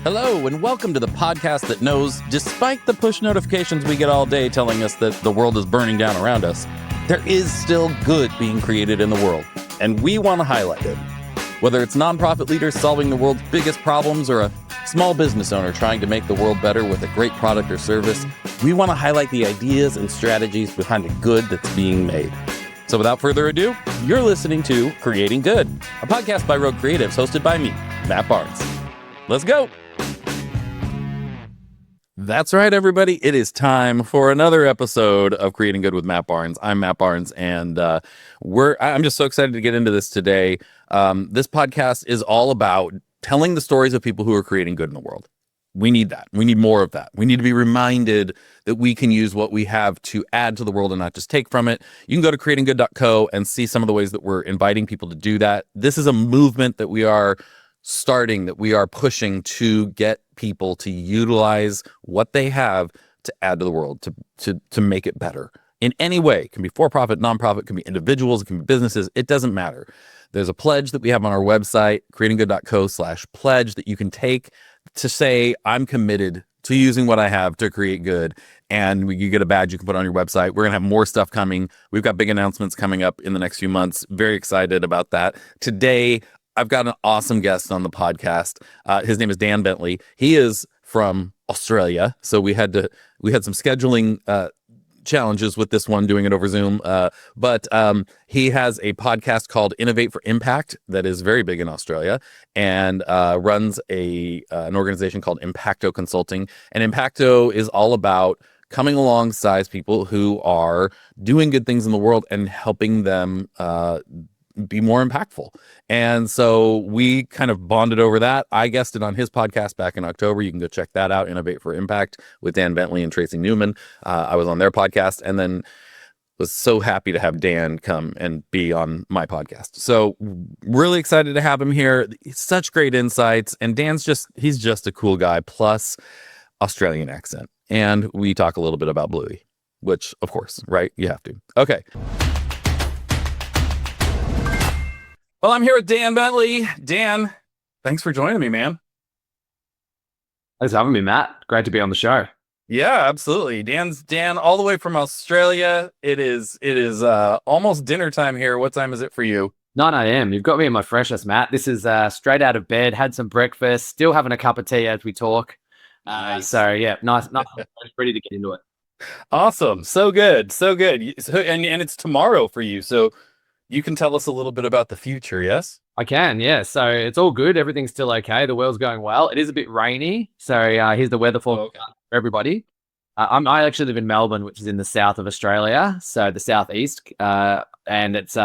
Hello, and welcome to the podcast that knows, despite the push notifications we get all day telling us that the world is burning down around us, there is still good being created in the world, and we want to highlight it. Whether it's nonprofit leaders solving the world's biggest problems or a small business owner trying to make the world better with a great product or service, we want to highlight the ideas and strategies behind the good that's being made. So without further ado, you're listening to Creating Good, a podcast by Rogue Creatives hosted by me, Matt Barnes. Let's go. That's right, everybody. It is time for another episode of Creating Good with Matt Barnes. I'm Matt Barnes, and I'm just so excited to get into this today. This podcast is all about telling the stories of people who are creating good in the world. We need that. We need more of that. We need to be reminded that we can use what we have to add to the world and not just take from it. You can go to creatinggood.co and see some of the ways that we're inviting people to do that. This is a movement that we are starting, that we are pushing to get people to utilize what they have to add to the world, to make it better in any way. It can be for-profit, nonprofit, it can be individuals, it can be businesses. It doesn't matter. There's a pledge that we have on our website, creatinggood.co/pledge, that you can take to say, I'm committed to using what I have to create good. And you get a badge you can put on your website. We're going to have more stuff coming. We've got big announcements coming up in the next few months. Very excited about that. Today, I've got an awesome guest on the podcast. His name is Dan Bentley. He is from Australia, so we had some scheduling challenges with this one, doing it over Zoom. But he has a podcast called Innovate for Impact that is very big in Australia, and runs an organization called Impacto Consulting. And Impacto is all about coming alongside people who are doing good things in the world and helping them be more impactful. And so we kind of bonded over that. I guested on his podcast back in October. You can go check that out, Innovate for Impact, with Dan Bentley and Tracy Newman. I was on their podcast, and then was so happy to have Dan come and be on my podcast. So really excited to have him here. Such great insights. And he's just a cool guy, plus Australian accent. And we talk a little bit about Bluey, which, of course, right? You have to. Okay. Well, I'm here with Dan Bentley. Dan, thanks for joining me, man. Thanks for having me, Matt. Great to be on the show. Yeah, absolutely. Dan, all the way from Australia. It is almost dinner time here. What time is it for you? 9 a.m. You've got me in my freshness, Matt. This is straight out of bed, had some breakfast, still having a cup of tea as we talk. Nice. So yeah, nice, ready to get into it. Awesome. So good. And it's tomorrow for you. So you can tell us a little bit about the future, yes? I can, yeah. So it's all good. Everything's still okay. The world's going well. It is a bit rainy. So here's the weather for everybody. I actually live in Melbourne, which is in the south of Australia, so the southeast. And it's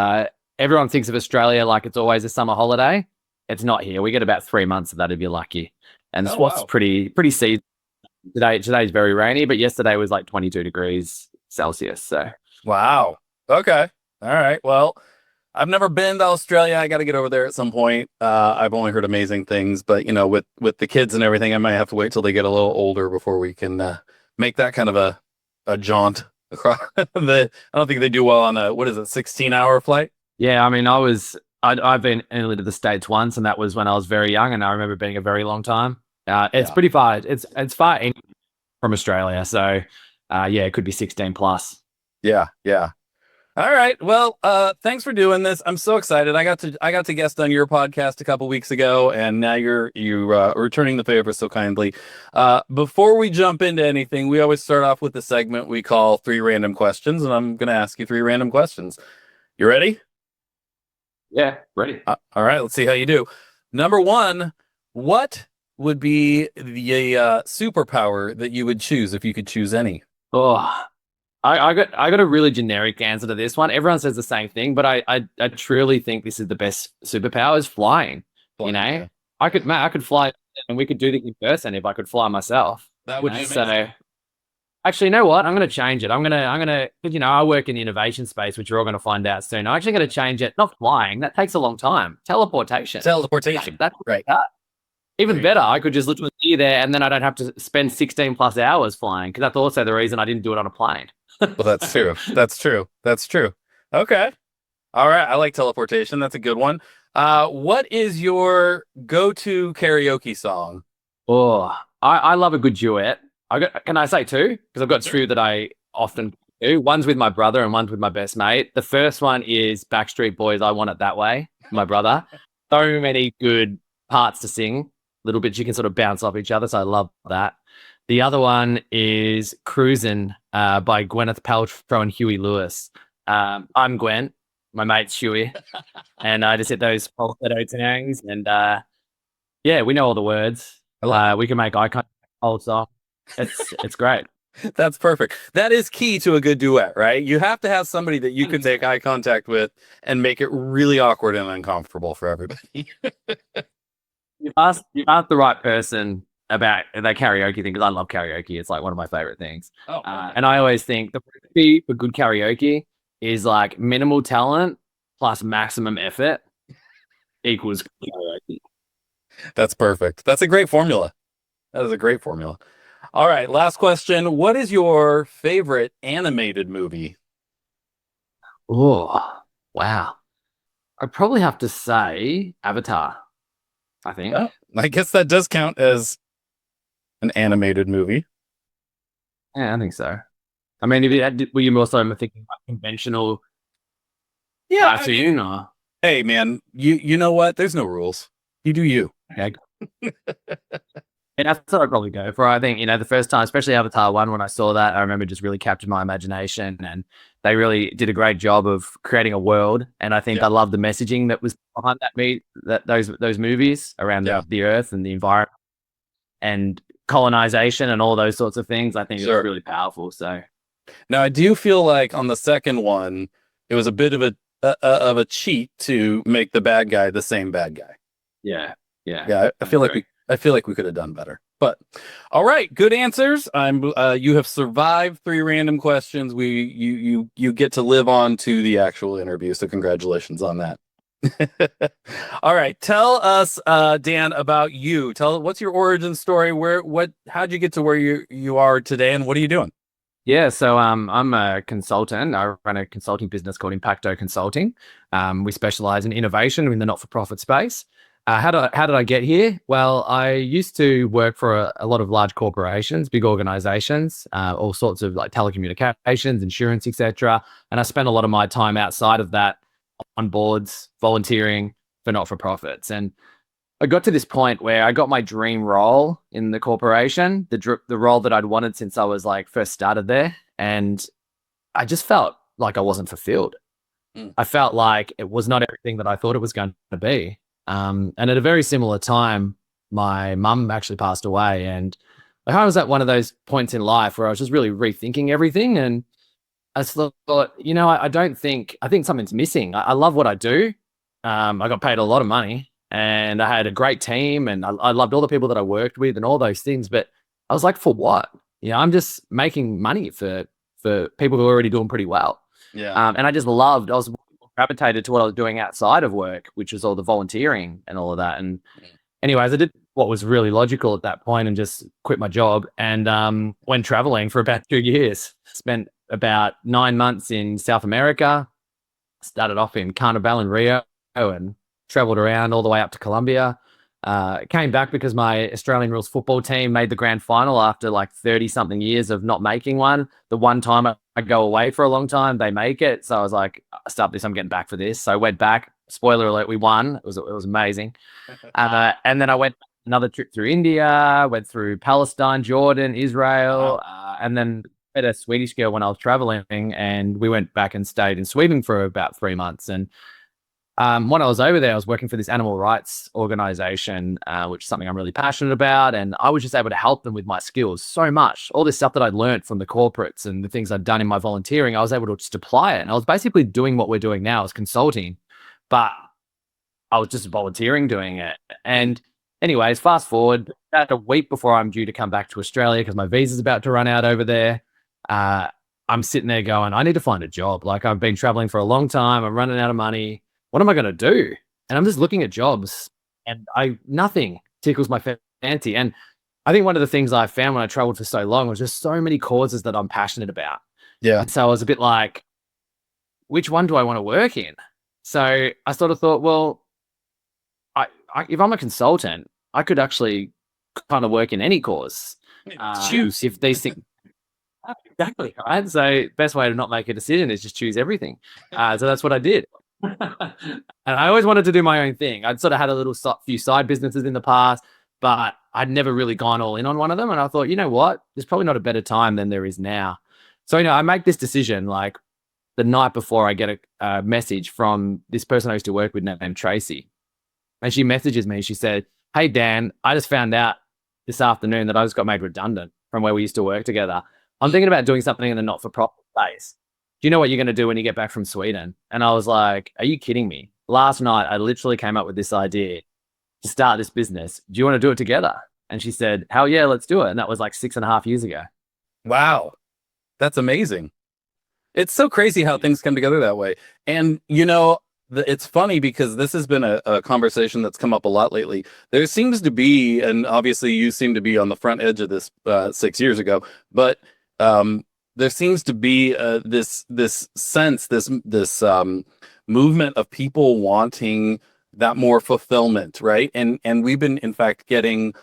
everyone thinks of Australia like it's always a summer holiday. It's not here. We get about 3 months of that if you're lucky. And the spot's pretty seasonal. Today's very rainy, but yesterday was like 22 degrees Celsius. So wow. Okay. All right. Well, I've never been to Australia. I got to get over there at some point. I've only heard amazing things, but with the kids and everything, I might have to wait till they get a little older before we can make that kind of a jaunt across. I don't think they do well on a 16-hour flight. Yeah, I mean, I've been only to the States once, and that was when I was very young, and I remember being a very long time. It's pretty far. It's far from Australia, so it could be 16 plus. Yeah. All right. Well, thanks for doing this. I'm so excited. I got to guest on your podcast a couple weeks ago, and now you're returning the favor so kindly. Before we jump into anything, we always start off with the segment we call 3 random questions, and I'm going to ask you 3 random questions. You ready? Yeah, ready. All right. Let's see how you do. Number 1, what would be the superpower that you would choose if you could choose any? Oh, I got a really generic answer to this one. Everyone says the same thing, but I truly think this is the best superpower is flying. Yeah. I could fly, and we could do this in person if I could fly myself. That would be amazing. So actually, you know what? I'm going to change it. I'm going to, because I work in the innovation space, which you're all going to find out soon. I'm actually going to change it. Not flying. That takes a long time. Teleportation. That's right. Even better, I could just literally be there, and then I don't have to spend 16 plus hours flying, because that's also the reason I didn't do it on a plane. Well, that's true. That's true. Okay. All right. I like teleportation. That's a good one. What is your go-to karaoke song? Oh, I love a good duet. Can I say two? Because I've got two that I often do. One's with my brother and one's with my best mate. The first one is Backstreet Boys, I Want It That Way, my brother. So many good parts to sing, little bits you can sort of bounce off each other. So I love that. The other one is Cruisin' by Gwyneth Paltrow and Huey Lewis. I'm Gwen, my mate's Huey, and I just hit those falsetto tangs and yeah, we know all the words. We can make eye contact the whole song. It's great. That's perfect. That is key to a good duet, right? You have to have somebody that you can take eye contact with and make it really awkward and uncomfortable for everybody. You've asked the right person about that karaoke thing because I love karaoke. It's like one of my favorite things. And I always think the recipe for good karaoke is like minimal talent plus maximum effort equals karaoke. That's perfect. That's a great formula. That is a great formula. All right, last question. What is your favorite animated movie? Oh, wow. I'd probably have to say Avatar, I think. Oh, I guess that does count as an animated movie. Yeah, I think so. I mean, if you had, were you also thinking like conventional cartoon or? Hey man, you know what? There's no rules. You do you. Yeah. And that's what I'd probably go for. I think, the first time, especially Avatar 1, when I saw that, I remember just really captured my imagination and they really did a great job of creating a world. And I think I love the messaging that was behind those movies around the earth and the environment and colonization and all those sorts of things. I think it was really powerful. So now I do feel like on the second one, it was a bit of a cheat to make the bad guy the same bad guy. Yeah. I feel like we could have done better. But all right, good answers. You have survived 3 random questions. You get to live on to the actual interview. So congratulations on that. All right, tell us, Dan, about you. What's your origin story? How'd you get to where you are today, and what are you doing? Yeah, so I'm a consultant. I run a consulting business called Impacto Consulting. We specialize in innovation in the not-for-profit space. How did I get here? Well, I used to work for a lot of large corporations, big organizations, all sorts of like telecommunications, insurance, etc. And I spent a lot of my time outside of that on boards, volunteering for not-for-profits. And I got to this point where I got my dream role in the corporation, the role that I'd wanted since I was like first started there. And I just felt like I wasn't fulfilled. I felt like it was not everything that I thought it was going to be. And at a very similar time, my mum actually passed away. And I was at one of those points in life where I was just really rethinking everything. And I thought, I think something's missing. I love what I do. I got paid a lot of money and I had a great team and I loved all the people that I worked with and all those things. But I was like, for what? I'm just making money for people who are already doing pretty well. Yeah. And I was gravitated to what I was doing outside of work, which was all the volunteering and all of that. And anyways, I did what was really logical at that point and just quit my job and went traveling for about 2 years. Spent about 9 months in South America. Started off in Carnival in Rio and traveled around all the way up to Colombia. Came back because my Australian rules football team made the grand final after like 30 something years of not making one. The one time I go away for a long time, they make it. So I was like, stop this, I'm getting back for this. So I went back. Spoiler alert, we won. It was amazing. And then I went another trip through India, went through Palestine, Jordan, Israel, and then met a Swedish girl when I was traveling, and we went back and stayed in Sweden for about 3 months. And when I was over there, I was working for this animal rights organization, which is something I'm really passionate about. And I was just able to help them with my skills so much. All this stuff that I'd learned from the corporates and the things I'd done in my volunteering, I was able to just apply it. And I was basically doing what we're doing now as consulting, but I was just volunteering doing it. And anyways, fast forward about a week before I'm due to come back to Australia because my visa's about to run out over there. I'm sitting there going, I need to find a job. Like I've been traveling for a long time. I'm running out of money. What am I going to do? And I'm just looking at jobs and nothing tickles my fancy. And I think one of the things I found when I traveled for so long was just so many causes that I'm passionate about. Yeah. And so I was a bit like, which one do I want to work in? So I sort of thought, well, if I'm a consultant, I could actually kind of work in any cause. Choose if these things. Exactly. Right. So best way to not make a decision is just choose everything. So that's what I did. And I always wanted to do my own thing. I'd sort of had a little few side businesses in the past, but I'd never really gone all in on one of them. And I thought, you know what? There's probably not a better time than there is now. So, I make this decision like the night before I get a message from this person I used to work with named Tracy. And she messages me. She said, "Hey, Dan, I just found out this afternoon that I just got made redundant from where we used to work together. I'm thinking about doing something in the not-for-profit space. Do you know what you're going to do when you get back from Sweden?" And I was like, "Are you kidding me? Last night, I literally came up with this idea to start this business. Do you want to do it together?" And she said, "Hell yeah, let's do it." And that was like 6.5 years ago. Wow. That's amazing. It's so crazy how things come together that way. And, it's funny because this has been a conversation that's come up a lot lately. There seems to be, and obviously you seem to be on the front edge of this 6 years ago, but there seems to be this sense, this movement of people wanting that more fulfillment, right? And we've been, in fact, getting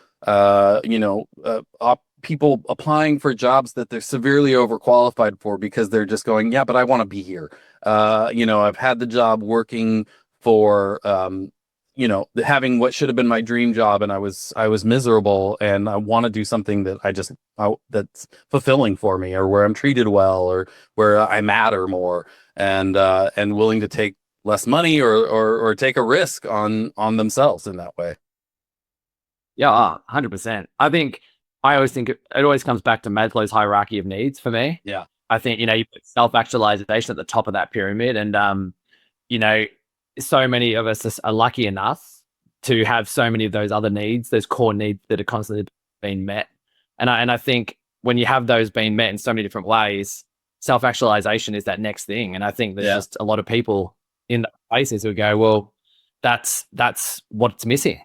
people applying for jobs that they're severely overqualified for because they're just going, yeah, but I want to be here. I've had the job working for, having what should have been my dream job, and I was miserable, and I want to do something that that's fulfilling for me, or where I'm treated well, or where I matter more, and willing to take less money or take a risk on themselves in that way. Yeah, 100%. I think I always think it always comes back to Maslow's hierarchy of needs for me. Yeah. I think, you put self-actualization at the top of that pyramid. And, so many of us are lucky enough to have so many of those other needs, those core needs that are constantly being met. And I think when you have those being met in so many different ways, self-actualization is that next thing. And I think there's just a lot of people in the places who go, well, that's what's missing.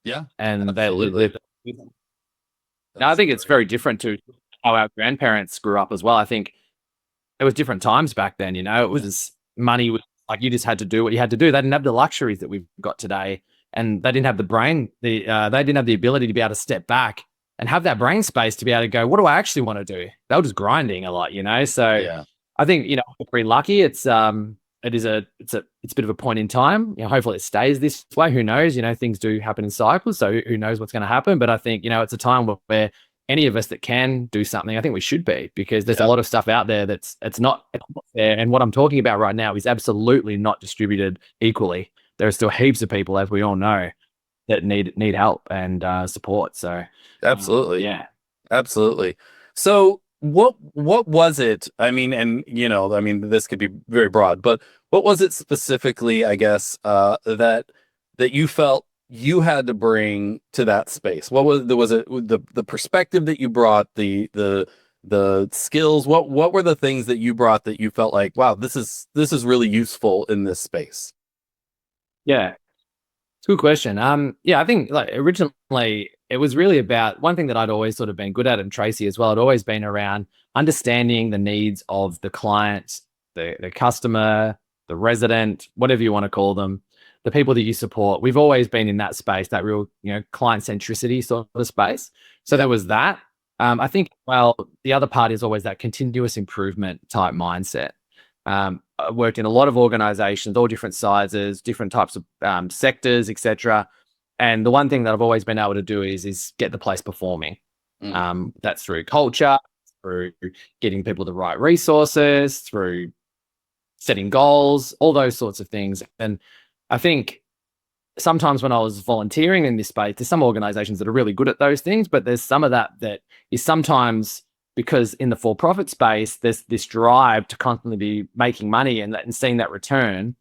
Yeah. And absolutely. they live. Now, I think it's very different to how our grandparents grew up as well. I think it was different times back then. It was money was like you just had to do what you had to do. They didn't have the luxuries that we've got today, and they didn't have the brain. They didn't have the ability to be able to step back and have that brain space to be able to go, what do I actually want to do? They were just grinding a lot, So Yeah. I think we're pretty lucky. It's a bit of a point in time. Hopefully it stays this way. Who knows? Things do happen in cycles, so who knows what's going to happen. But I think it's a time where any of us that can do something, I think we should be, because there's a lot of stuff out there it's not fair. And what I'm talking about right now is absolutely not distributed equally. There are still heaps of people, as we all know, that need help and support. So absolutely, yeah, absolutely. So what was it? I mean, and this could be very broad, but what was it specifically, I guess, that you felt you had to bring to that space? What was it the perspective that you brought, the skills? What were the things that you brought that you felt like, wow, this is really useful in this space? Yeah, it's a good question. I think like originally it was really about one thing that I'd always sort of been good at, and Tracy as well. I'd always been around understanding the needs of the client, the customer, the resident, whatever you want to call them, the people that you support. We've always been in that space, that real, client centricity sort of space. So there was that. I think, well, the other part is always that continuous improvement type mindset. I worked in a lot of organizations, all different sizes, different types of sectors, etc. And the one thing that I've always been able to do is get the place performing. That's through culture, through getting people the right resources, through setting goals, all those sorts of things. And I think sometimes when I was volunteering in this space, there's some organizations that are really good at those things, but there's some of that is sometimes because in the for-profit space, there's this drive to constantly be making money and seeing that return.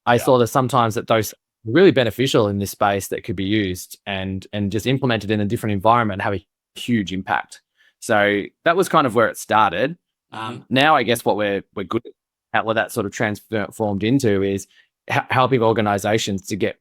I saw that sometimes that those are really beneficial in this space that could be used and just implemented in a different environment have a huge impact. So that was kind of where it started. Now, I guess what we're good at, what that sort of transformed into is helping organizations to get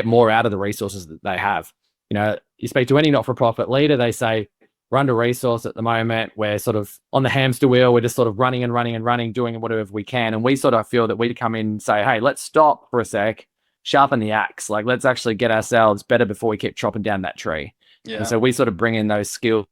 more out of the resources that they have. You speak to any not-for-profit leader, they say, we're under resource at the moment. We're sort of on the hamster wheel. We're just sort of running and running and running, doing whatever we can. And we sort of feel that we come in and say, hey, let's stop for a sec, sharpen the axe. Like, let's actually get ourselves better before we keep chopping down that tree. And so we sort of bring in those skills,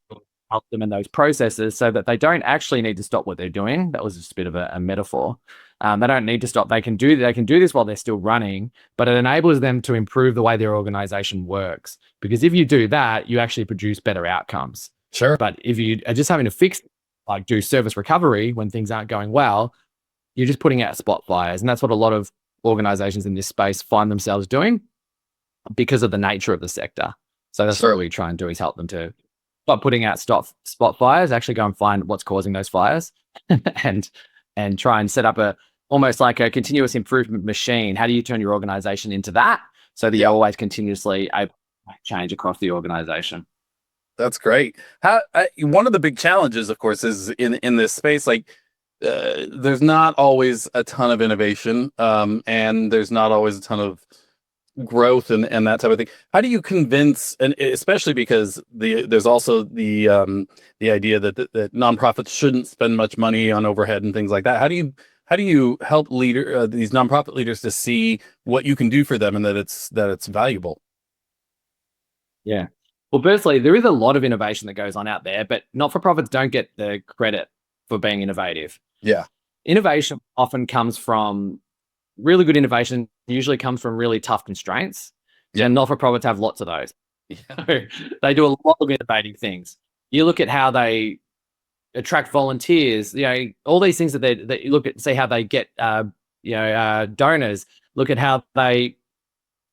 help them in those processes so that they don't actually need to stop what they're doing. That was just a bit of a metaphor. They don't need to stop. They can do this while they're still running, but it enables them to improve the way their organization works. Because if you do that, you actually produce better outcomes. Sure. But if you are just having to fix, like do service recovery when things aren't going well, you're just putting out spot fires. And that's what a lot of organizations in this space find themselves doing because of the nature of the sector. So that's what we try and do, is help them to stop putting out spot fires, actually go and find what's causing those fires and try and set up almost like a continuous improvement machine. How do you turn your organization into that so that you're always continuously able to change across the organization? That's great. One of the big challenges, of course, is in this space, like there's not always a ton of innovation, and there's not always a ton of growth and that type of thing. How do you convince, and especially because there's also the idea that nonprofits shouldn't spend much money on overhead and things like that. How do you help these nonprofit leaders to see what you can do for them and that it's valuable? Yeah. Well, firstly, there is a lot of innovation that goes on out there, but not-for-profits don't get the credit for being innovative. Yeah. Innovation often comes from really good innovation, usually comes from really tough constraints. Yeah. And not-for-profits have lots of those. Yeah. So they do a lot of innovative things. You look at how they attract volunteers, all these things that you look at, see how they get, donors, look at how they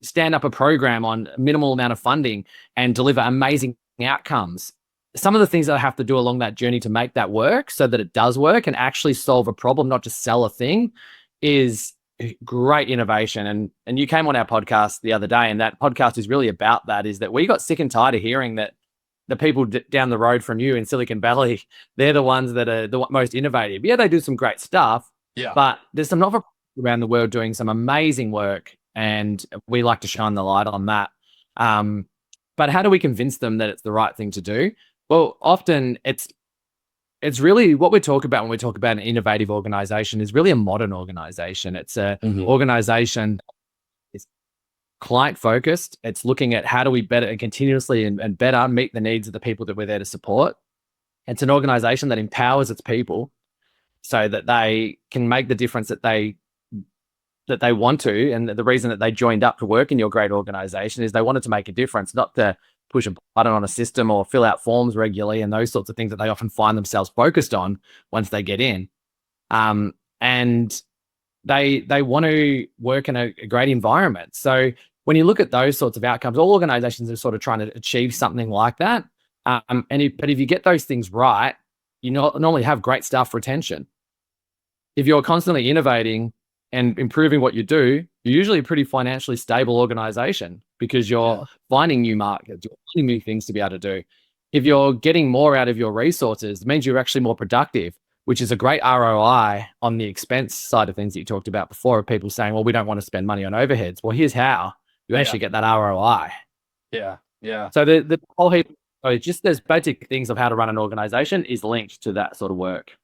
stand up a program on a minimal amount of funding and deliver amazing outcomes. Some of the things that I have to do along that journey to make that work so that it does work and actually solve a problem, not just sell a thing, is great innovation. And you came on our podcast the other day, and that podcast is really about that, is that we got sick and tired of hearing that the people down the road from you in Silicon Valley, they're the ones that are the most innovative. Yeah, they do some great stuff, but there's some not-for-profits around the world doing some amazing work, and we like to shine the light on that. But how do we convince them that it's the right thing to do? Well, often it's really what we talk about when we talk about an innovative organization is really a modern organization. It's a organization that is client focused. It's looking at how do we better and continuously and better meet the needs of the people that we're there to support. It's an organization that empowers its people so that they can make the difference that they want to. And the reason that they joined up to work in your great organization is they wanted to make a difference, not to push a button on a system or fill out forms regularly and those sorts of things that they often find themselves focused on once they get in. And they want to work in a great environment. So when you look at those sorts of outcomes, all organizations are sort of trying to achieve something like that. But if you get those things right, you normally have great staff retention. If you're constantly innovating and improving what you do, you're usually a pretty financially stable organization because you're finding new markets, you're finding new things to be able to do. If you're getting more out of your resources, it means you're actually more productive, which is a great ROI on the expense side of things that you talked about before, of people saying, well, we don't want to spend money on overheads. Well, here's how you actually get that ROI. Yeah. Yeah. So the whole heap, just there's basic things of how to run an organization is linked to that sort of work.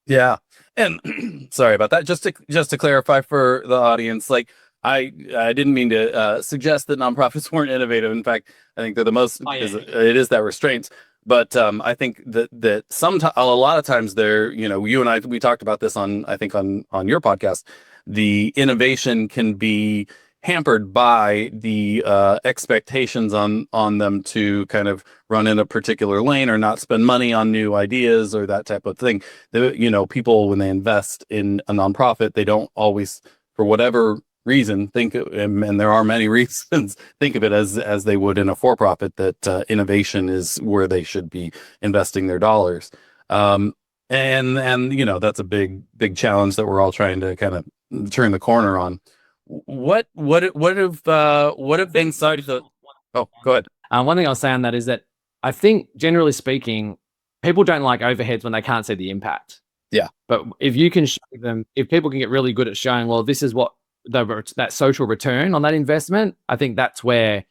Yeah. And sorry about that. Just to clarify for the audience, like I didn't mean to suggest that nonprofits weren't innovative. In fact, I think they're the most, it is that restraints. But I think that sometimes, a lot of times they're, you and I, we talked about this on your podcast, the innovation can be hampered by the expectations on them to kind of run in a particular lane or not spend money on new ideas or that type of thing. People, when they invest in a nonprofit, they don't always, for whatever reason, and there are many reasons, think of it as they would in a for-profit, that innovation is where they should be investing their dollars. And that's a big challenge that we're all trying to kind of turn the corner on. What have been side of the? Oh, go ahead. One thing I'll say on that is that I think, generally speaking, people don't like overheads when they can't see the impact. Yeah. But if you can show them, if people can get really good at showing, well, this is what that social return on that investment, I think that's where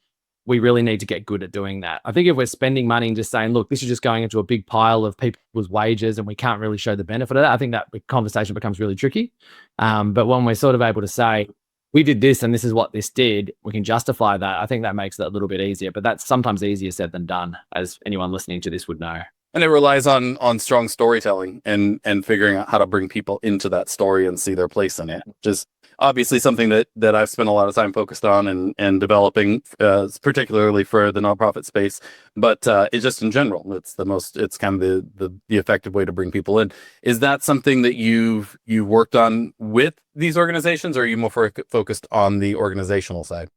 we really need to get good at doing that. I think if we're spending money and just saying, look, this is just going into a big pile of people's wages and we can't really show the benefit of that, I think that conversation becomes really tricky. But when we're sort of able to say, we did this and this is what this did, we can justify that. I think that makes it a little bit easier, but that's sometimes easier said than done, as anyone listening to this would know. And it relies on strong storytelling and figuring out how to bring people into that story and see their place in it, which is obviously something that I've spent a lot of time focused on and developing, particularly for the nonprofit space. But it's just in general, it's kind of the effective way to bring people in. Is that something that you've worked on with these organizations, or are you more focused on the organizational side?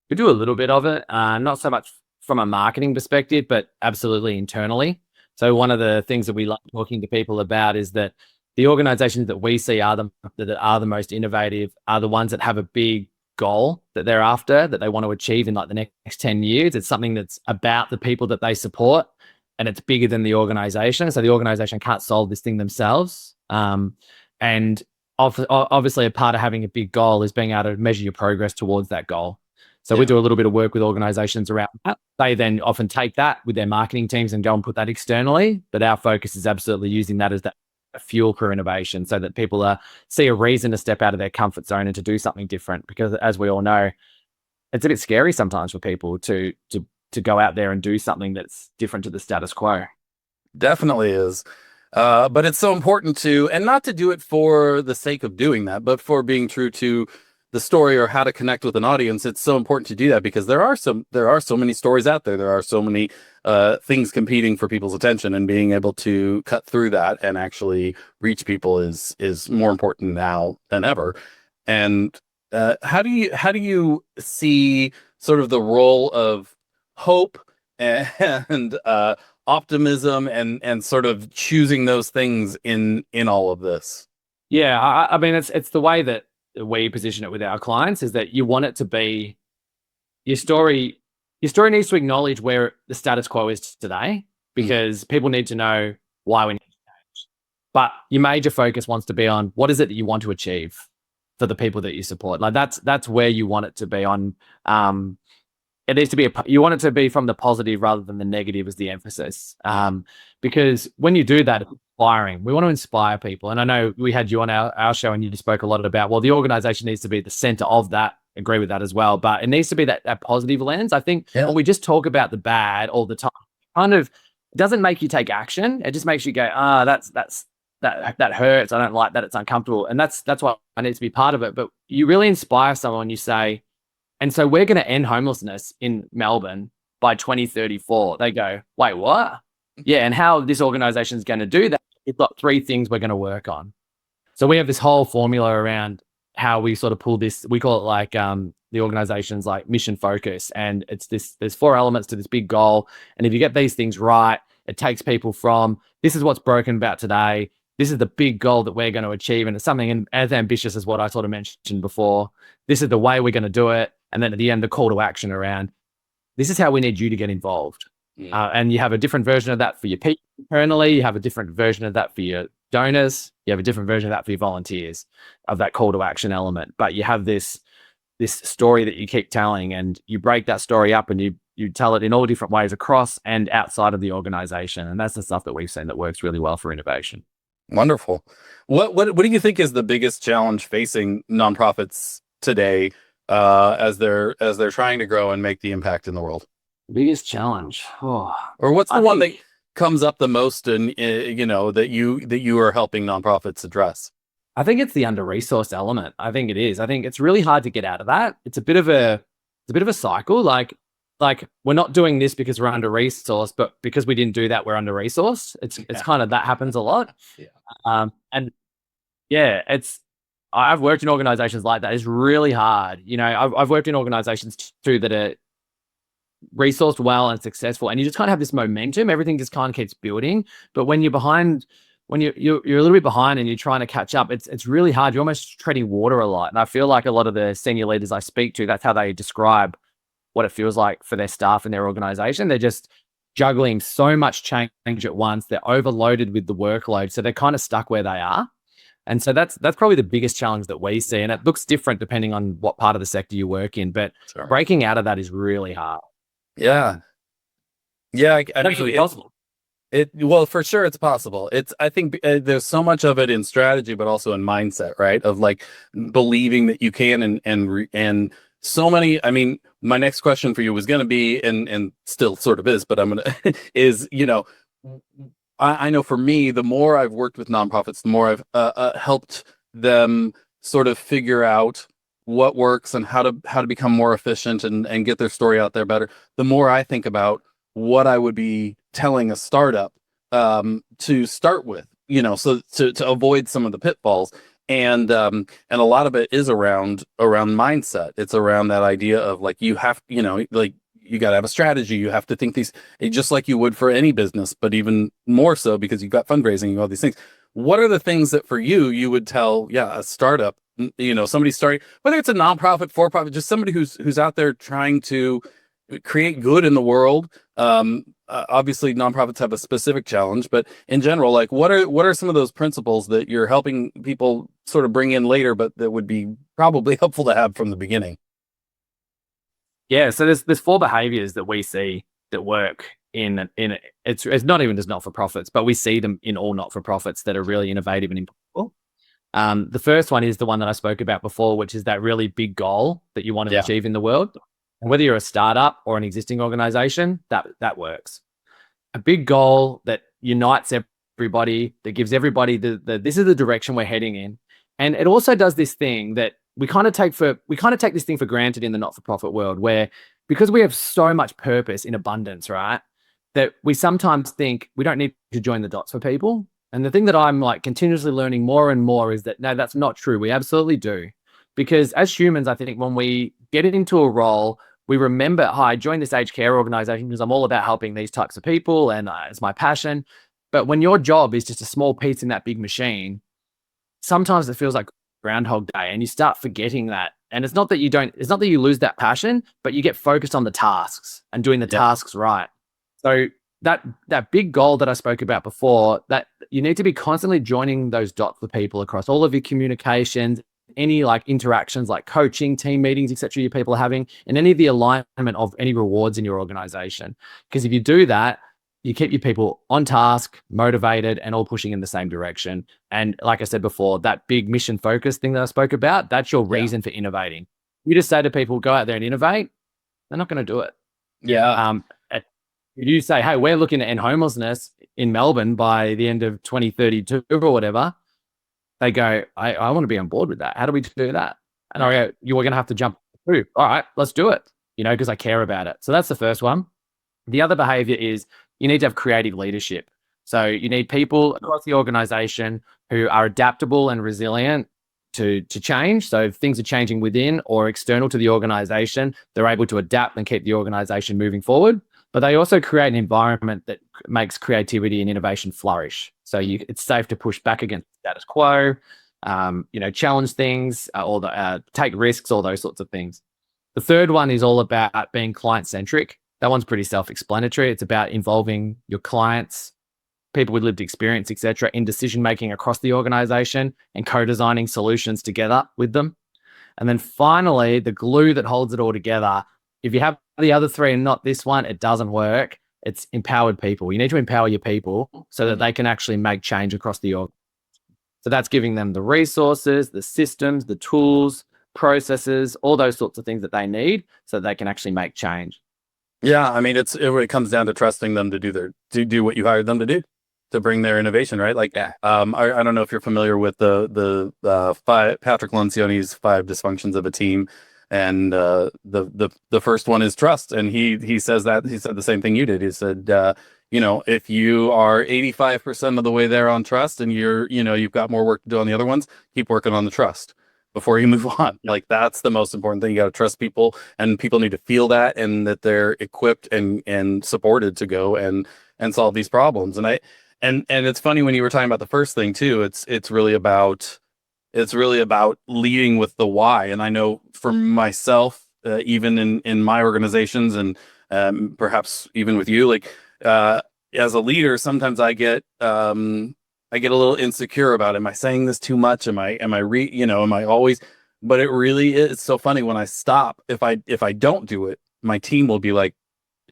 We do a little bit of it, not so much from a marketing perspective, but absolutely internally. So one of the things that we like talking to people about is that the organizations that we see that are the most innovative are the ones that have a big goal that they're after, that they want to achieve in like the next 10 years. It's something that's about the people that they support, and it's bigger than the organization. So the organization can't solve this thing themselves. And obviously a part of having a big goal is being able to measure your progress towards that goal. So we do a little bit of work with organizations around that. They then often take that with their marketing teams and go and put that externally. But our focus is absolutely using that as that fuel for innovation, so that people see a reason to step out of their comfort zone and to do something different. Because as we all know, it's a bit scary sometimes for people to go out there and do something that's different to the status quo. Definitely is. But it's so important to, and not to do it for the sake of doing that, but for being true to the story or how to connect with an audience. It's so important to do that because there are so many stories out there. There are so many things competing for people's attention, and being able to cut through that and actually reach people is more important now than ever. And how do you see sort of the role of hope and optimism and sort of choosing those things in all of this? Yeah, I mean, it's the way that we position it with our clients, is that you want it to be your story. Your story needs to acknowledge where the status quo is today, because people need to know why we need to change. But your major focus wants to be on what is it that you want to achieve for the people that you support. Like that's where you want it to be on. It needs to be you want it to be from the positive rather than the negative as the emphasis. Because when you do that, it's inspiring. We want to inspire people. And I know we had you on our show and you spoke a lot about, well, the organization needs to be the center of that. Agree with that as well. But it needs to be that positive lens. I think when we just talk about the bad all the time, kind of doesn't make you take action. It just makes you go, that hurts. I don't like that. It's uncomfortable. And that's why I need to be part of it. But you really inspire someone. You say, and so we're going to end homelessness in Melbourne by 2034. They go, wait, what? Yeah. And how this organization is going to do that, it's got 3 things we're going to work on. So we have this whole formula around how we sort of pull this. We call it like the organization's like mission focus. And it's there's 4 elements to this big goal. And if you get these things right, it takes people from, this is what's broken about today. This is the big goal that we're going to achieve. And it's something as ambitious as what I sort of mentioned before. This is the way we're going to do it. And then at the end, the call to action around, this is how we need you to get involved. And you have a different version of that for your people internally. You have a different version of that for your donors. You have a different version of that for your volunteers, of that call to action element. But you have this story that you keep telling, and you break that story up and you tell it in all different ways across and outside of the organization. And that's the stuff that we've seen that works really well for innovation. Wonderful. What do you think is the biggest challenge facing nonprofits today as they're trying to grow and make the impact in the world? Biggest challenge, or what's the one that comes up the most, and that you are helping nonprofits address? I think it's the under-resourced element. I think it is. I think it's really hard to get out of that. It's a bit of a cycle. Like we're not doing this because we're under-resourced, but because we didn't do that, we're under-resourced. It's kind of, that happens a lot. And yeah, I've worked in organizations like that. It's really hard. I've worked in organizations too that are resourced well and successful, and you just kind of have this momentum. Everything just kind of keeps building. But when you're behind, when you're a little bit behind and you're trying to catch up, it's really hard. You're almost treading water a lot. And I feel like a lot of the senior leaders I speak to, that's how they describe what it feels like for their staff and their organization. They're just juggling so much change at once. They're overloaded with the workload. So they're kind of stuck where they are. And so that's probably the biggest challenge that we see. And it looks different depending on what part of the sector you work in. But breaking out of that is really hard. Yeah. I mean, absolutely possible. Well, for sure it's possible. I think there's so much of it in strategy, but also in mindset, right? Of like believing that you can, and so many. I mean, my next question for you was going to be, and still sort of is, but I'm gonna is, I know for me, the more I've worked with nonprofits, the more I've helped them sort of figure out what works and how to become more efficient and get their story out there better. The more I think about what I would be telling a startup to start with, so to avoid some of the pitfalls. And a lot of it is around mindset. It's around that idea of like you have, like you got to have a strategy. You have to think these just like you would for any business, but even more so because you've got fundraising and all these things. What are the things that for you would tell, a startup, somebody starting, whether it's a nonprofit, for profit, just somebody who's out there trying to create good in the world. Obviously, nonprofits have a specific challenge, but in general, like what are some of those principles that you're helping people sort of bring in later, but that would be probably helpful to have from the beginning? Yeah, so there's four behaviors that we see that work in it's not even just not for profits, but we see them in all not for profits that are really innovative and impactful. The first one is the one that I spoke about before, which is that really big goal that you want to achieve in the world. And whether you're a startup or an existing organization, that works. A big goal that unites everybody, that gives everybody this is the direction we're heading in. And it also does this thing that we kind of take this thing for granted in the not-for-profit world, where because we have so much purpose in abundance, right? That we sometimes think we don't need to join the dots for people. And the thing that I'm like continuously learning more and more is that no, that's not true. We absolutely do. Because as humans, I think when we get into a role, we remember, hi, I joined this aged care organization because I'm all about helping these types of people and it's my passion. But when your job is just a small piece in that big machine, sometimes it feels like Groundhog Day and you start forgetting that. And it's not that you lose that passion, but you get focused on the tasks and doing the tasks right. So that big goal that I spoke about before, that you need to be constantly joining those dots with people across all of your communications, any like interactions like coaching, team meetings, etc. you people are having, and any of the alignment of any rewards in your organization. Because if you do that, you keep your people on task, motivated, and all pushing in the same direction. And like I said before, that big mission focus thing that I spoke about, that's your reason for innovating. You just say to people, go out there and innovate, they're not going to do it. If you say, hey, we're looking to end homelessness in Melbourne by the end of 2032 or whatever, they go, I want to be on board with that. How do we do that? And I go, you are going to have to jump through. All right, let's do it, because I care about it. So that's the first one. The other behavior is you need to have creative leadership. So you need people across the organization who are adaptable and resilient to change. So if things are changing within or external to the organization, they're able to adapt and keep the organization moving forward. But they also create an environment that makes creativity and innovation flourish. So it's safe to push back against the status quo, challenge things, or take risks, all those sorts of things. The third one is all about being client-centric. That one's pretty self-explanatory. It's about involving your clients, people with lived experience, etc., in decision-making across the organization and co-designing solutions together with them. And then finally, the glue that holds it all together, if you have the other three and not this one, it doesn't work. It's empowered people. You need to empower your people so that they can actually make change across the org. So that's giving them the resources, the systems, the tools, processes, all those sorts of things that they need so that they can actually make change. Yeah, I mean, it comes down to trusting them to do what you hired them to do, to bring their innovation, right? Like, I don't know if you're familiar with the Patrick Lencioni's 5 dysfunctions of a team, and the first one is trust, and he said the same thing you did. He said, if you are 85% of the way there on trust, and you've got more work to do on the other ones, keep working on the trust before you move on. Like, that's the most important thing. You got to trust people, and people need to feel that, and that they're equipped and supported to go and solve these problems. And it's funny when you were talking about the first thing too. It's really about leading with the why. And I know for myself, even in my organizations, and perhaps even with you, like as a leader, sometimes I get a little insecure about, am I saying this too much? Am I always? But it really is so funny when I stop. If I don't do it, my team will be like,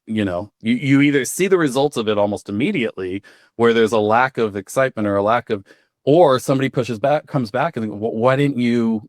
you either see the results of it almost immediately, where there's a lack of excitement or a lack of, or somebody comes back and why aren't you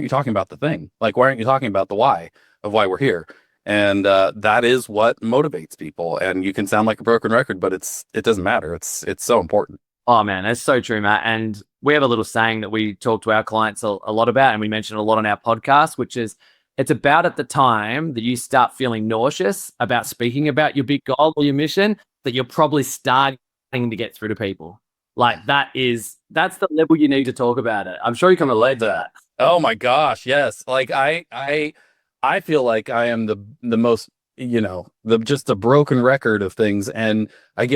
talking about the thing? Like, why aren't you talking about the why of why we're here? And that is what motivates people. And you can sound like a broken record, but it doesn't matter. It's so important. Oh man, that's so true, Matt. And we have a little saying that we talk to our clients a lot about, and we mention a lot on our podcast, which is it's about at the time that you start feeling nauseous about speaking about your big goal or your mission that you're probably starting to get through to people. Like that's the level you need to talk about it. I'm sure you can relate to that. Oh my gosh, yes. Like I feel like I am the most, just a broken record of things. And I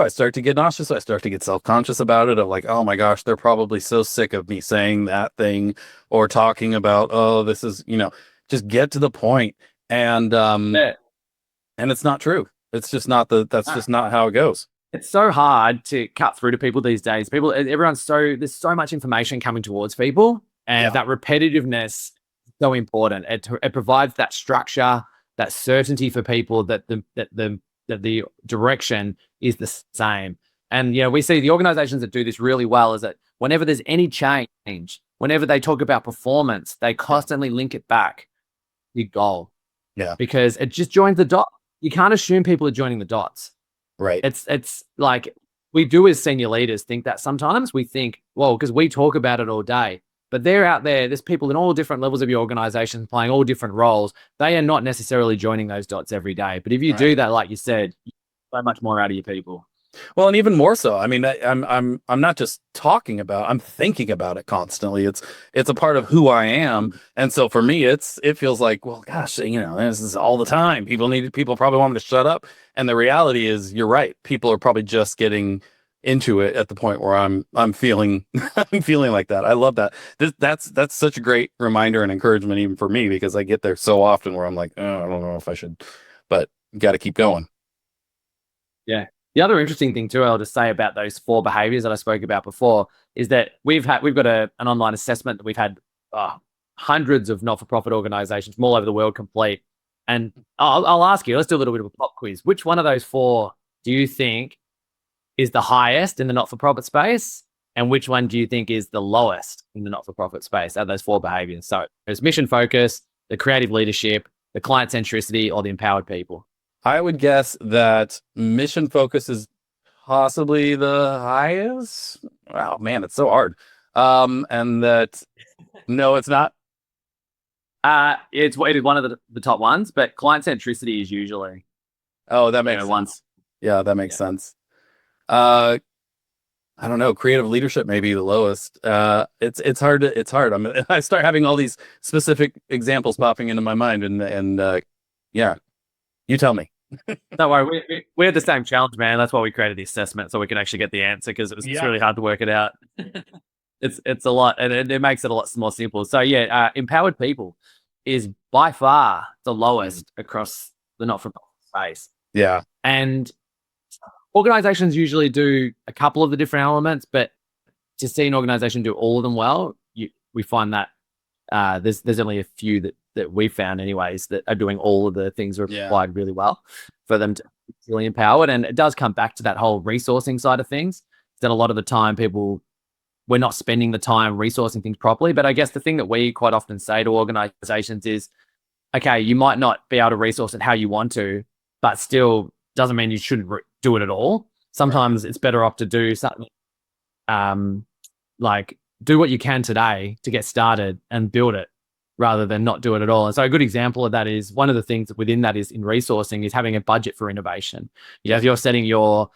start to get nauseous. I start to get self-conscious about it, of like, oh my gosh, they're probably so sick of me saying that thing or talking about, oh, this is, just get to the point. And and it's not true. It's just not that's just not how it goes. It's so hard to cut through to people these days. There's so much information coming towards people, and that repetitiveness is so important. It provides that structure, that certainty for people that the direction is the same. And we see the organizations that do this really well is that whenever there's any change, whenever they talk about performance, they constantly link it back to your goal. Yeah. Because it just joins the dot. You can't assume people are joining the dots. Right. It's like we do as senior leaders think that sometimes we think, well, because we talk about it all day, but they're out there. There's people in all different levels of your organization playing all different roles. They are not necessarily joining those dots every day. But if you do that, like you said, you get so much more out of your people. Well, and even more so. I mean, I'm not just talking about, I'm thinking about it constantly. It's a part of who I am. And so for me, it feels like, well, gosh, this is all the time. People probably want me to shut up. And the reality is, you're right. People are probably just getting into it at the point where I'm feeling I'm feeling like that. I love that. That's such a great reminder and encouragement even for me, because I get there so often where I'm like, oh, I don't know if I should, but got to keep going. Yeah. The other interesting thing too, I'll just say about those 4 behaviors that I spoke about before is that we've got an online assessment that we've had hundreds of not-for-profit organizations from all over the world complete. And I'll ask you, let's do a little bit of a pop quiz. Which one of those 4 do you think is the highest in the not-for-profit space? And which one do you think is the lowest in the not-for-profit space out of those 4 behaviors? So there's mission focus, the creative leadership, the client centricity, or the empowered people. I would guess that mission focus is possibly the highest. Wow, man, it's so hard. And that, no, it's not. It is one of the top ones, but client centricity is usually. Oh, that makes sense. Yeah, that makes sense. I don't know. Creative leadership may be the lowest. It's hard. I start having all these specific examples popping into my mind, and yeah, you tell me. Don't worry, we had the same challenge, man. That's why we created the assessment, so we can actually get the answer, because it's really hard to work it out. It's a lot, and it makes it a lot more simple. So yeah, empowered people is by far the lowest across the not-for-profit space. Yeah, and organizations usually do a couple of the different elements, but to see an organization do all of them well, we find that there's only a few that we found anyways that are doing all of the things required really well for them to be really empowered. And it does come back to that whole resourcing side of things, that a lot of the time we're not spending the time resourcing things properly. But I guess the thing that we quite often say to organizations is, okay, you might not be able to resource it how you want to, but still doesn't mean you shouldn't do it at all. Sometimes it's better off to do something like do what you can today to get started and build it, rather than not do it at all. And so a good example of that is, one of the things within that is in resourcing is having a budget for innovation. If you're setting your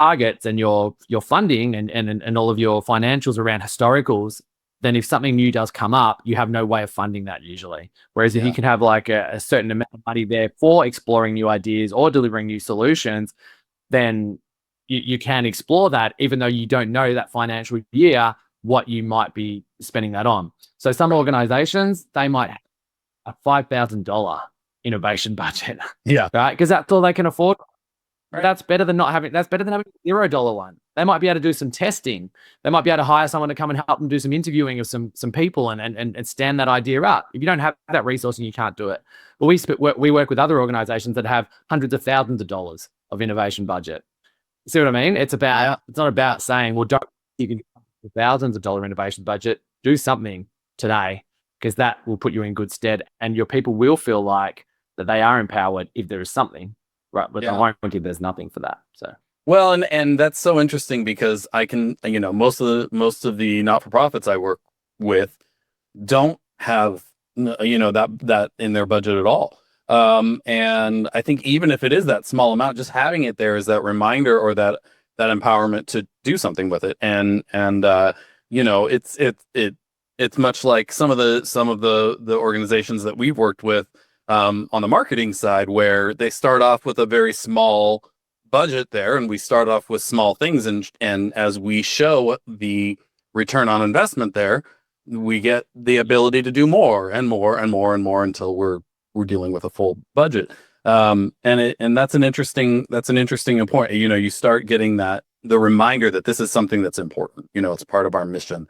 targets and your funding and all of your financials around historicals, then if something new does come up, you have no way of funding that usually. Whereas if you can have like a certain amount of money there for exploring new ideas or delivering new solutions, then you can explore that, even though you don't know that financial year what you might be spending that on. So some organizations, they might have a $5,000 innovation budget. Yeah. Right? Because that's all they can afford. Right. That's better than having a $0 one. They might be able to do some testing. They might be able to hire someone to come and help them do some interviewing of some people and stand that idea up. If you don't have that resource, you can't do it. But we work with other organizations that have hundreds of thousands of dollars of innovation budget. See what I mean? It's not about saying, well, you can thousands of dollar innovation budget, do something today, because that will put you in good stead, and your people will feel like that they are empowered if there is something, right? But I won't if there's nothing for that. So well, and that's so interesting because I can, most of the not-for-profits I work with don't have that in their budget at all. And I think even if it is that small amount, just having it there is that reminder or that empowerment to do something with it. And it's much like some of the organizations that we've worked with on the marketing side, where they start off with a very small budget there, and we start off with small things, and as we show the return on investment there, we get the ability to do more and more and more and more until we're dealing with a full budget. And that's an interesting point. You start getting the reminder that this is something that's important. It's part of our mission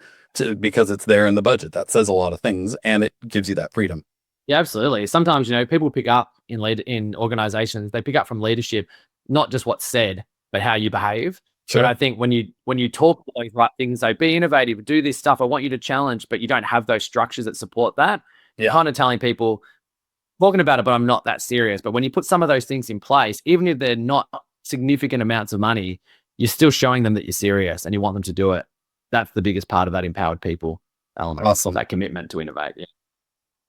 because it's there in the budget. That says a lot of things, and it gives you that freedom. Yeah, absolutely. Sometimes, people pick up in organizations, they pick up from leadership, not just what's said, but how you behave. Sure. But I think when you talk those right things, so be innovative, do this stuff, I want you to challenge, but you don't have those structures that support that. You're kind of telling people, talking about it, but I'm not that serious. But when you put some of those things in place, even if they're not significant amounts of money, you're still showing them that you're serious and you want them to do it. That's the biggest part of that empowered people element. Awesome. That commitment to innovate. Yeah.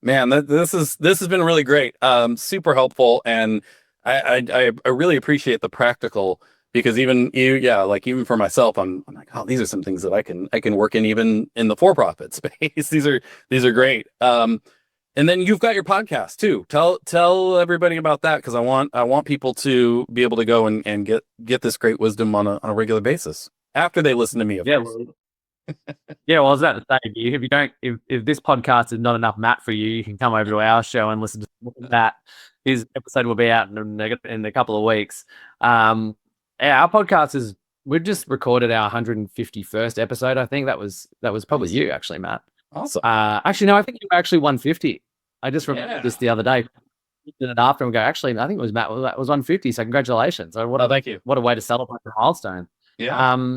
Man, this has been really great. Super helpful. And I really appreciate the practical, because even for myself, I'm like, oh, these are some things that I can work in even in the for-profit space. These are great. And then you've got your podcast too. Tell everybody about that, because I want people to be able to go and get this great wisdom on a regular basis after they listen to me. Of course. Well, I was about to say, if this podcast is not enough Matt for you, you can come over to our show and listen to that. His episode will be out in a couple of weeks. Our podcast we've just recorded our 151st episode. I think that was probably you, actually, Matt. Awesome. Actually, no, I think you were actually 150. I just remembered this the other day. Did it after and go, actually, I think it was Matt. That was 150. So congratulations. Thank you. What a way to celebrate the milestone. Yeah.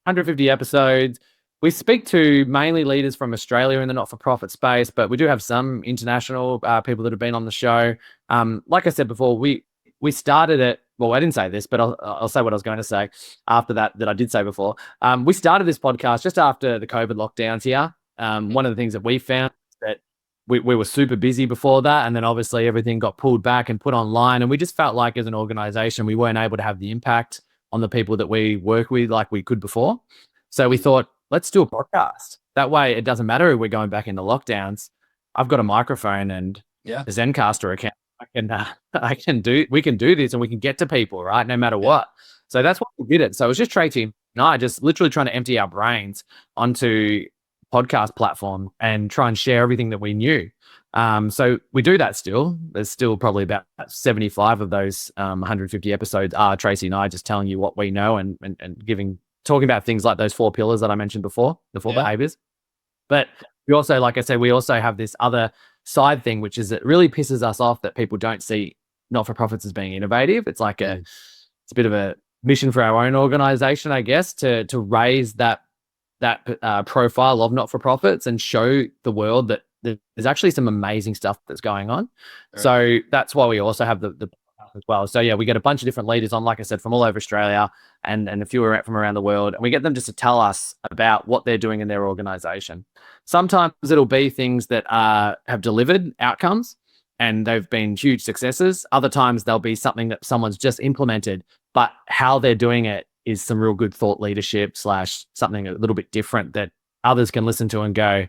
150 episodes. We speak to mainly leaders from Australia in the not-for-profit space, but we do have some international people that have been on the show. Like I said before, we started it. Well, I didn't say this, but I'll say what I was going to say after that I did say before. We started this podcast just after the COVID lockdowns here. One of the things that we found is that we were super busy before that, and then obviously everything got pulled back and put online, and we just felt like as an organization we weren't able to have the impact on the people that we work with like we could before. So we thought, let's do a podcast. That way it doesn't matter if we're going back into lockdowns. I've got a microphone and a Zencaster account. We can do this and we can get to people, right? No matter what. So that's why we did it. So it was just Tracy and I just literally trying to empty our brains onto podcast platform and try and share everything that we knew. So we do that still. There's still probably about 75 of those 150 episodes are Tracy and I just telling you what we know and talking about things like those 4 pillars that I mentioned before, the 4 behaviors. But we also, like I said, we also have this other side thing, which is it really pisses us off that people don't see not-for-profits as being innovative. It's like it's a bit of a mission for our own organization, I guess, to raise that profile of not-for-profits and show the world that there's actually some amazing stuff that's going on. Right. So that's why we also have the podcast as well. So we get a bunch of different leaders on, like I said, from all over Australia and a few from around the world. And we get them just to tell us about what they're doing in their organization. Sometimes it'll be things that have delivered outcomes and they've been huge successes. Other times there'll be something that someone's just implemented, but how they're doing it is some real good thought leadership / something a little bit different that others can listen to and go,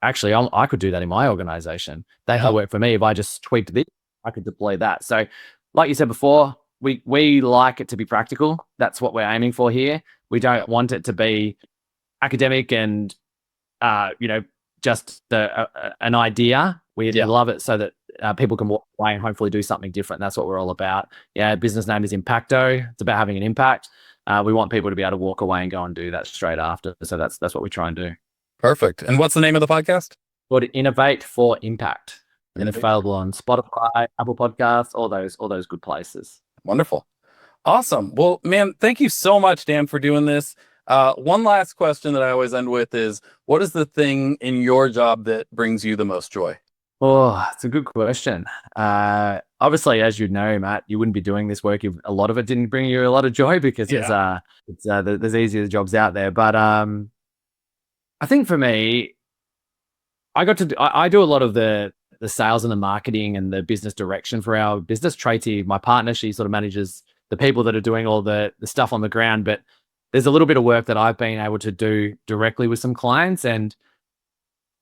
actually, I could do that in my organization. They could work for me. If I just tweaked this, I could deploy that. So like you said before, we like it to be practical. That's what we're aiming for here. We don't want it to be academic and, just an idea. We love it so that people can walk away and hopefully do something different. That's what we're all about. Yeah, business name is Impacto. It's about having an impact. We want people to be able to walk away and go and do that straight after. So that's what we try and do. Perfect. And what's the name of the podcast? Called Innovate for Impact. And it's Innovate. available on Spotify, Apple Podcasts, all those good places. Wonderful. Awesome. Well, man, thank you so much, Dan, for doing this. One last question that I always end with is, what is the thing in your job that brings you the most joy? Oh, it's a good question. Obviously, as you know, Matt, you wouldn't be doing this work if a lot of it didn't bring you a lot of joy, because there's easier jobs out there. But I think for me, I do a lot of the sales and the marketing and the business direction for our business. Tracy, my partner, she sort of manages the people that are doing all the stuff on the ground. But there's a little bit of work that I've been able to do directly with some clients. And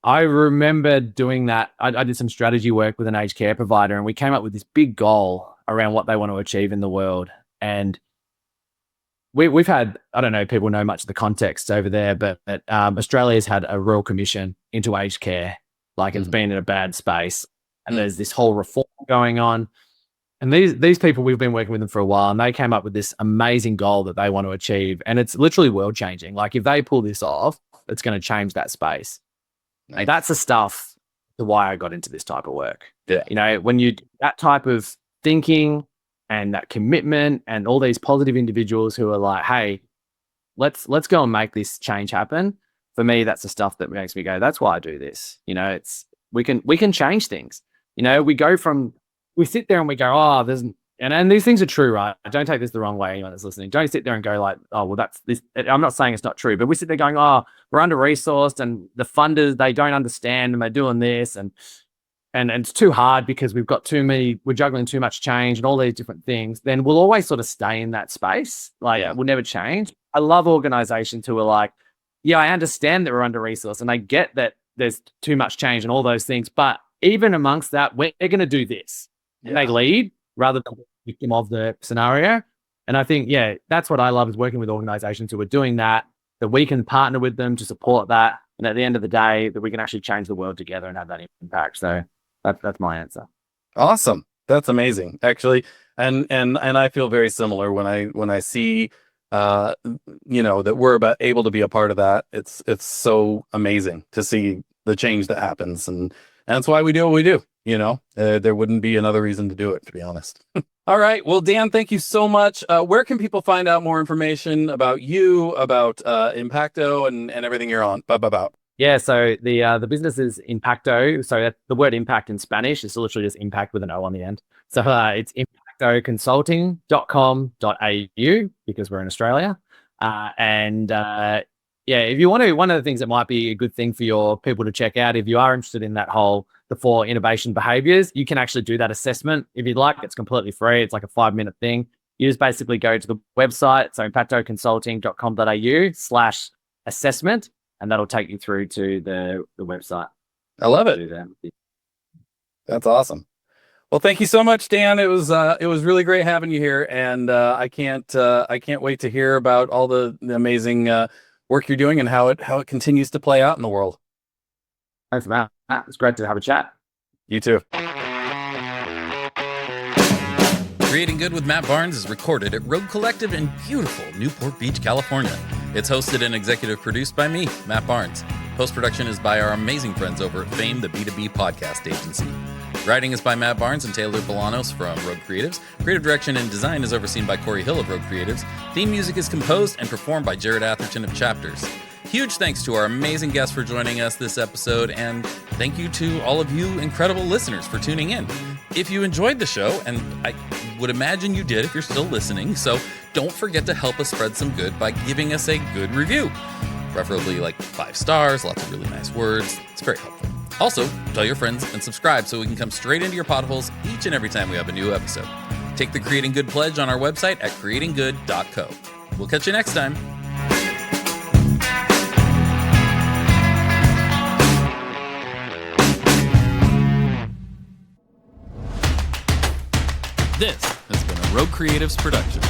I remember doing that. I did some strategy work with an aged care provider, and we came up with this big goal around what they want to achieve in the world. And we've had, I don't know if people know much of the context over there, but Australia's had a royal commission into aged care. Like, it's been in a bad space, and there's this whole reform going on. And these people, we've been working with them for a while, and they came up with this amazing goal that they want to achieve. And it's literally world changing. Like, if they pull this off, it's going to change that space. Nice. Like, that's the stuff to why I got into this type of work. Yeah. You know, when you that type of thinking and that commitment and all these positive individuals who are like, hey, let's go and make this change happen. For me, that's the stuff that makes me go, that's why I do this. You know, we can change things. You know, we sit there and we go, oh, and these things are true, right? Don't take this the wrong way, anyone that's listening. Don't sit there and go like, oh, well, that's this. I'm not saying it's not true, but we sit there going, oh, we're under-resourced, and the funders, they don't understand, and they're doing this, and it's too hard because we're juggling too much change and all these different things. Then we'll always sort of stay in that space. Like, we'll never change. I love organizations who are like, yeah, I understand that we're under-resourced, and I get that there's too much change and all those things, but even amongst that, we're going to do this. And they lead rather than be victim of the scenario. And I think, that's what I love, is working with organizations who are doing that we can partner with them to support that. And at the end of the day, that we can actually change the world together and have that impact. So that's my answer. Awesome. That's amazing, actually. And I feel very similar when I see, that we're able to be a part of that. It's so amazing to see the change that happens. And that's why we do what we do. You know, there wouldn't be another reason to do it, to be honest. All right. Well, Dan, thank you so much. Where can people find out more information about you, about Impacto, and everything you're on about? Yeah. So the business is Impacto. So the word impact in Spanish is literally just impact with an O on the end. So it's impactoconsulting.com.au, because we're in Australia. If you want to, one of the things that might be a good thing for your people to check out, if you are interested in that the 4 innovation behaviors, you can actually do that assessment if you'd like. It's completely free. It's like a 5-minute thing. You just basically go to the website, so impactoconsulting.com.au/assessment, and that'll take you through to the website. I love it. That's awesome. Well, thank you so much, Dan. It was really great having you here, and I can't wait to hear about all the amazing work you're doing and how it continues to play out in the world. Thanks, Matt. It's great to have a chat. You too. Creating Good with Matt Barnes is recorded at Rogue Collective in beautiful Newport Beach, California. It's hosted and executive produced by me, Matt Barnes. Post-production is by our amazing friends over at Fame, the B2B podcast agency. Writing is by Matt Barnes and Taylor Bolanos from Rogue Creatives. Creative direction and design is overseen by Corey Hill of Rogue Creatives. Theme music is composed and performed by Jared Atherton of Chapters. Huge thanks to our amazing guests for joining us this episode, and thank you to all of you incredible listeners for tuning in. If you enjoyed the show, and I would imagine you did if you're still listening, so don't forget to help us spread some good by giving us a good review. Preferably like 5 stars, lots of really nice words. It's very helpful. Also, tell your friends and subscribe so we can come straight into your potholes each and every time we have a new episode. Take the Creating Good pledge on our website at creatinggood.co. We'll catch you next time. This has been a Rogue Creatives production.